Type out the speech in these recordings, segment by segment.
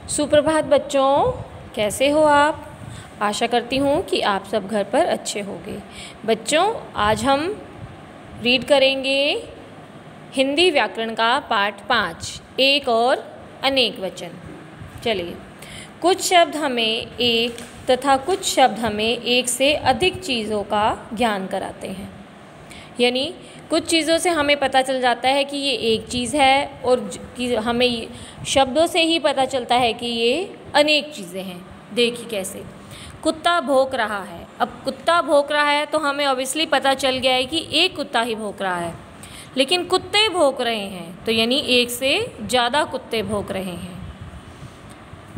सुप्रभात बच्चों, कैसे हो आप? आशा करती हूँ कि आप सब घर पर अच्छे होंगे। बच्चों, आज हम रीड करेंगे हिंदी व्याकरण का पाठ 5, एक और अनेक वचन। चलिए, कुछ शब्द हमें एक तथा कुछ शब्द हमें एक से अधिक चीज़ों का ज्ञान कराते हैं। यानी कुछ चीज़ों से हमें पता चल जाता है कि ये एक चीज़ है और कि हमें शब्दों से ही पता चलता है कि ये अनेक चीज़ें हैं। देखिए कैसे, कुत्ता भौंक रहा है। अब कुत्ता भौंक रहा है तो हमें ऑब्वियसली पता चल गया है कि एक कुत्ता ही भौंक रहा है, लेकिन कुत्ते भौंक रहे हैं तो यानी एक से ज़्यादा कुत्ते भौंक रहे हैं।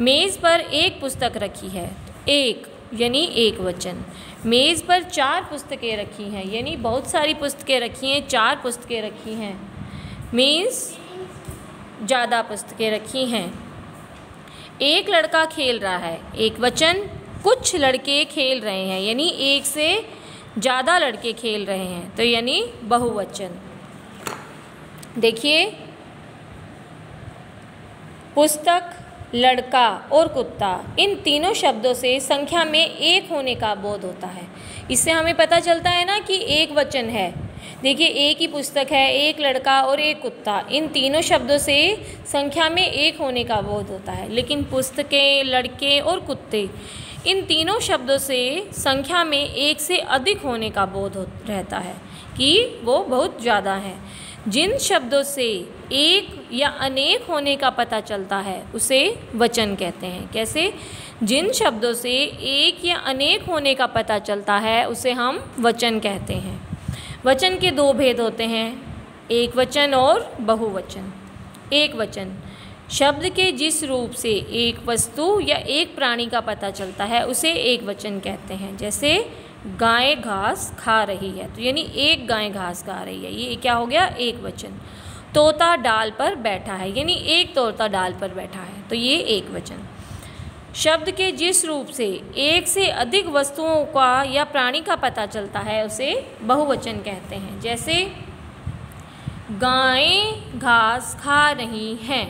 मेज़ पर एक पुस्तक रखी है, तो एक यानी एक वचन। मेज़ पर 4 पुस्तकें रखी हैं, यानी बहुत सारी पुस्तकें रखी हैं, 4 पुस्तकें रखी हैं, मीन्स ज़्यादा पुस्तकें रखी हैं। एक लड़का खेल रहा है, एक वचन। कुछ लड़के खेल रहे हैं, यानी एक से ज़्यादा लड़के खेल रहे हैं, तो यानी बहुवचन। देखिए, पुस्तक, लड़का और कुत्ता, इन तीनों शब्दों से संख्या में एक होने का बोध होता है। इससे हमें पता चलता है ना कि एक वचन है। देखिए, एक ही पुस्तक है, एक लड़का और एक कुत्ता, इन तीनों शब्दों से संख्या में एक होने का बोध होता है। लेकिन पुस्तकें, लड़के और कुत्ते, इन तीनों शब्दों से संख्या में एक से अधिक होने का बोध रहता है कि वो बहुत ज़्यादा है। जिन शब्दों से एक या अनेक होने का पता चलता है उसे वचन कहते हैं। कैसे? जिन शब्दों से एक या अनेक होने का पता चलता है उसे हम वचन कहते हैं। वचन के 2 भेद होते हैं, एक वचन और बहुवचन। एक वचन शब्द के जिस रूप से एक वस्तु या एक प्राणी का पता चलता है उसे एक वचन कहते हैं। जैसे गाय घास खा रही है, तो यानी एक गाय घास खा रही है, ये क्या हो गया? एक वचन। तोता डाल पर बैठा है, यानी एक तोता डाल पर बैठा है, तो ये एक वचन। शब्द के जिस रूप से एक से अधिक वस्तुओं का या प्राणी का पता चलता है उसे बहुवचन कहते हैं। जैसे गायें घास खा रही हैं,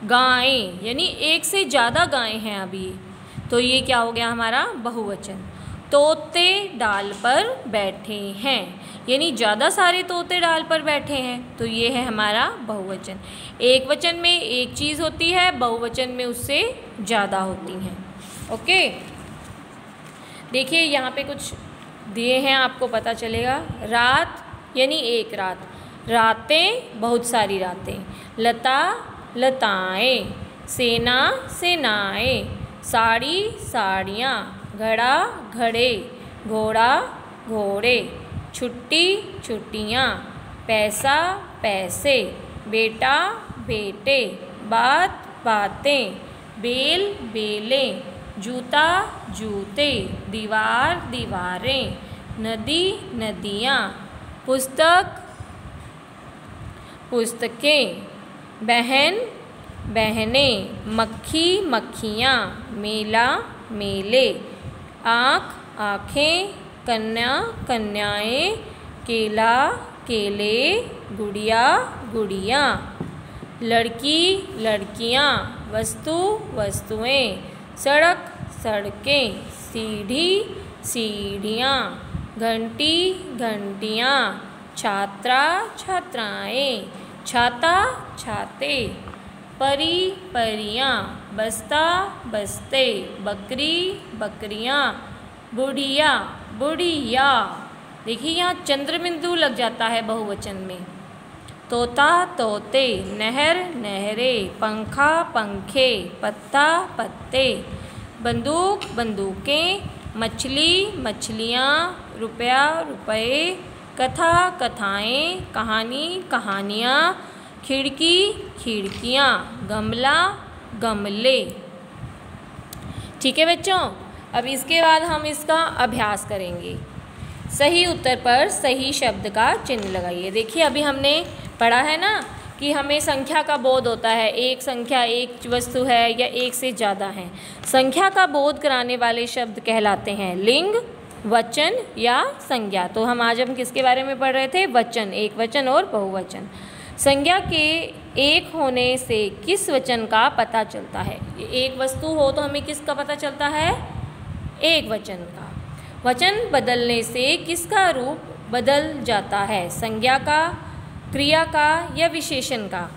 गायें यानी एक से ज़्यादा गायें हैं अभी, तो ये क्या हो गया हमारा? बहुवचन। तोते डाल पर बैठे हैं, यानी ज़्यादा सारे तोते डाल पर बैठे हैं, तो ये है हमारा बहुवचन। एक वचन में एक चीज़ होती है, बहुवचन में उससे ज़्यादा होती हैं। ओके, देखिए यहाँ पे कुछ दिए हैं, आपको पता चलेगा। रात यानी एक रात, रातें बहुत सारी रातें, लता लताएं, सेना सेनाएं, साड़ी साड़ियाँ, घड़ा घड़े, घोड़ा घोड़े, छुट्टी छुट्टियाँ, पैसा पैसे, बेटा बेटे, बात बातें, बेल बेलें, जूता जूते, दीवार दीवारें, नदी नदियाँ, पुस्तक पुस्तकें, बहन बहनें, मक्खी मक्खियाँ, मेला मेले, आँख आँखें, कन्या कन्याएं, केला केले, गुड़िया गुड़ियाँ, लड़की लड़कियाँ, वस्तु वस्तुएं, सड़क सड़कें, सीढ़ी सीढ़ियाँ, घंटी घंटियाँ, छात्रा छात्राएं, छाता छाते, परी परियाँ, बस्ता बस्ते, बकरी बकरियाँ, बुढ़िया बुढ़िया। देखिए, यहाँ चंद्रबिंदु लग जाता है बहुवचन में। तोता तोते, नहर नहरें, पंखा पंखे, पत्ता पत्ते, बंदूक बंदूकें, मछली मछलियाँ, रुपया रुपये, कथा कथाएं, कहानी कहानियाँ, खिड़की खिड़कियाँ, गमला गमले। ठीक है बच्चों, अब इसके बाद हम इसका अभ्यास करेंगे। सही उत्तर पर सही शब्द का चिन्ह लगाइए। देखिए, अभी हमने पढ़ा है ना कि हमें संख्या का बोध होता है, एक संख्या एक वस्तु है या एक से ज़्यादा है। संख्या का बोध कराने वाले शब्द कहलाते हैं लिंग, वचन या संज्ञा। तो हम आज किसके बारे में पढ़ रहे थे? वचन, एक वचन और बहुवचन। संज्ञा के एक होने से किस वचन का पता चलता है? एक वस्तु हो तो हमें किसका पता चलता है? एक वचन का। वचन बदलने से किसका रूप बदल जाता है? संज्ञा का, क्रिया का या विशेषण का?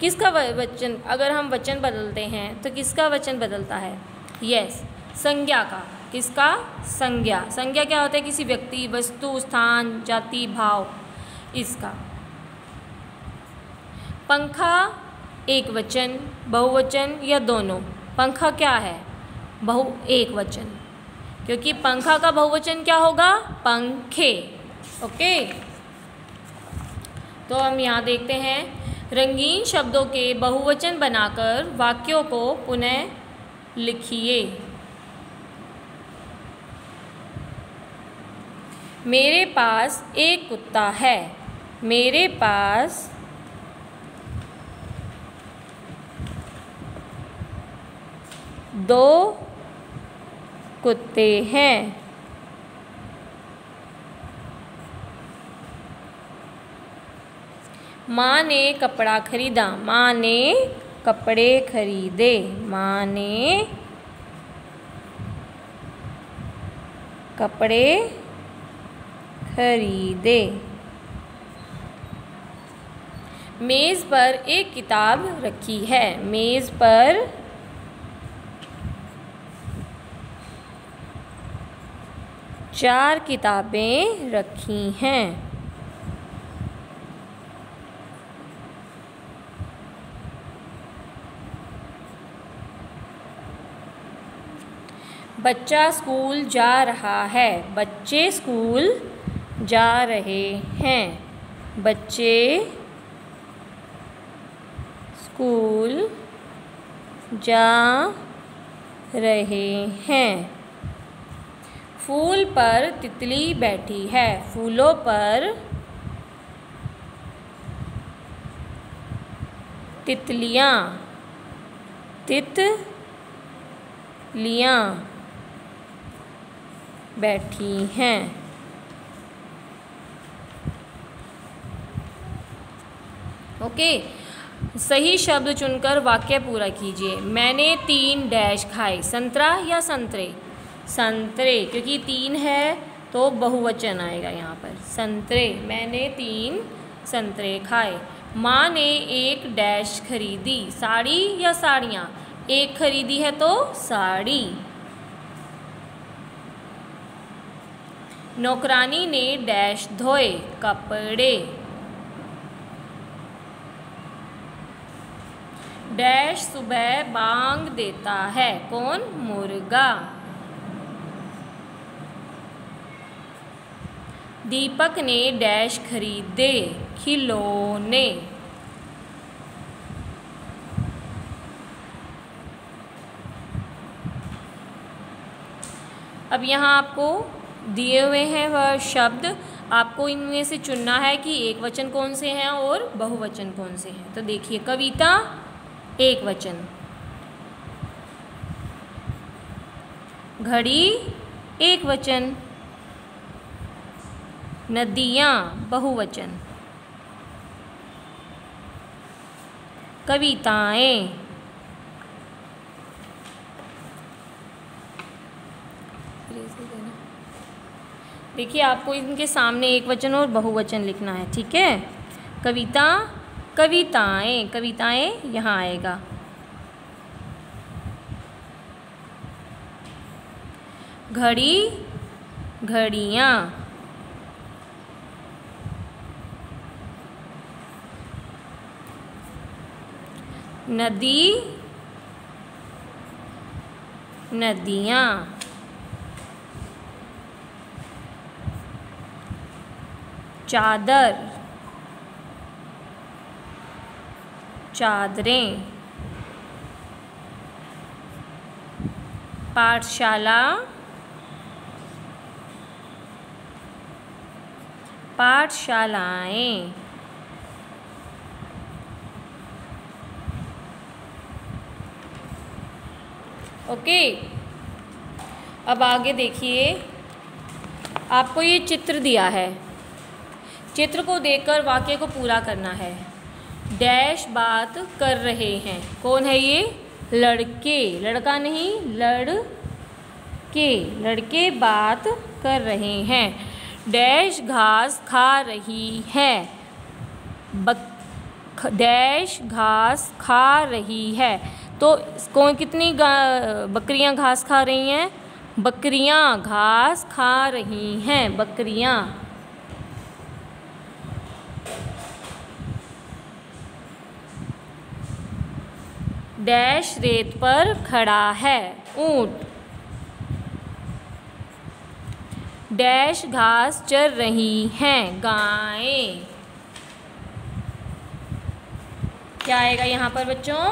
किसका वचन, अगर हम वचन बदलते हैं तो किसका वचन बदलता है? यस, संज्ञा का। किसका? संज्ञा। संज्ञा क्या होता है? किसी व्यक्ति, वस्तु, स्थान, जाति, भाव, इसका। पंखा एक वचन, बहुवचन या दोनों? पंखा क्या है? एक वचन, क्योंकि पंखा का बहुवचन क्या होगा? पंखे। ओके, तो हम यहाँ देखते हैं, रंगीन शब्दों के बहुवचन बनाकर वाक्यों को पुनः लिखिए। मेरे पास एक कुत्ता है। मेरे पास दो कुत्ते हैं। माँ ने कपड़ा खरीदा। माँ ने कपड़े खरीदे। माँ ने कपड़े खरीदे। मेज़ पर एक किताब रखी है। मेज़ पर चार किताबें रखी हैं। बच्चा स्कूल जा रहा है। बच्चे स्कूल जा रहे हैं। बच्चे स्कूल जा रहे हैं। फूल पर तितली बैठी है। फूलों पर तितलियाँ बैठी हैं। ओके, सही शब्द चुनकर वाक्य पूरा कीजिए। मैंने 3 डैश खाए। संतरा या संतरे? संतरे, क्योंकि 3 है तो बहुवचन आएगा यहाँ पर। संतरे, मैंने 3 संतरे खाए। माँ ने एक डैश खरीदी। साड़ी या साड़ियाँ? एक खरीदी है तो साड़ी। नौकरानी ने डैश धोए। कपड़े। डैश सुबह बांग देता है। कौन? मुर्गा। दीपक ने डैश खरीदे। खिलौने। अब यहाँ आपको दिए हुए हैं वह शब्द, आपको इनमें से चुनना है कि एक वचन कौन से हैं और बहुवचन कौन से हैं। तो देखिए, कविता एक वचन, घड़ी एक वचन, नदियाँ बहुवचन, कविताएं देखिए, आपको इनके सामने एक वचन और बहुवचन लिखना है, ठीक है। कविता, कविताएं, कविताएं यहाँ आएगा। घड़ी, घड़ियाँ, नदी, नदियाँ, चादर, चादरें, पाठशाला, पाठशालाएं, ओके। अब आगे देखिए, आपको ये चित्र दिया है, चित्र को देखकर वाक्य को पूरा करना है। डैश बात कर रहे हैं। कौन है ये? लड़के, लड़का नहीं, लड़के बात कर रहे हैं। डैश घास खा रही है। डैश घास खा रही है। तो कौन कितनी बकरियां घास खा रही हैं? बकरियां घास खा रही हैं, बकरियां। डैश रेत पर खड़ा है। ऊंट। डैश घास चर रही हैं, गायें। क्या आएगा यहाँ पर बच्चों?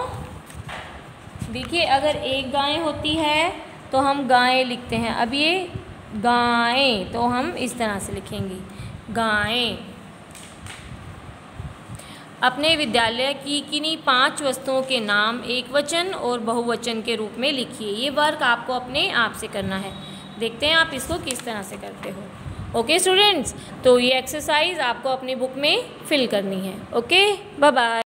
देखिए, अगर एक गाय होती है तो हम गायें लिखते हैं। अब ये गायें तो हम इस तरह से लिखेंगे, गायें। अपने विद्यालय की किन्हीं 5 वस्तुओं के नाम एकवचन और बहुवचन के रूप में लिखिए। ये वर्क आपको अपने आप से करना है। देखते हैं आप इसको किस तरह से करते हो। ओके स्टूडेंट्स, तो ये एक्सरसाइज आपको अपनी बुक में फिल करनी है। Okay, bye bye.